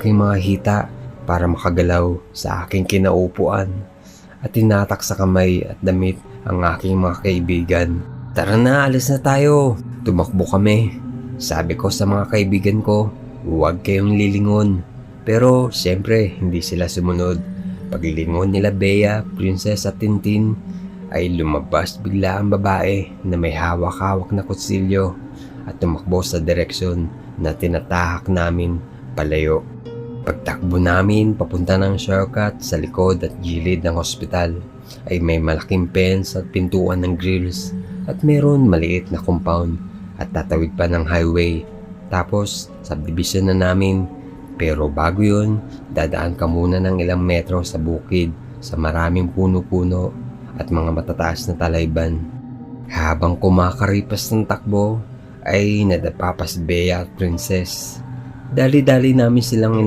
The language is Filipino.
aking mga hita para makagalaw sa aking kinaupuan at tinatak sa kamay at damit ang aking mga kaibigan. Tara na, alis na tayo. Tumakbo kami. Sabi ko sa mga kaibigan ko, huwag kayong lilingon. Pero siyempre hindi sila sumunod. Paglilingon nila Bea, Princess at Tintin ay lumabas bigla ang babae na may hawak-hawak na kutsilyo at tumakbo sa direksyon na tinatahak namin palayo. Pagtakbo namin papunta ng shortcut sa likod at gilid ng ospital ay may malaking fence at pintuan ng grills at meron maliit na compound at tatawid pa ng highway. Tapos subdivision na namin, pero bago yun dadaan ka muna ng ilang metro sa bukid sa maraming puno-puno at mga matataas na talayban. Habang kumakaripas ng takbo ay nadapa pa si Bea at Princess. Dali-dali namin silang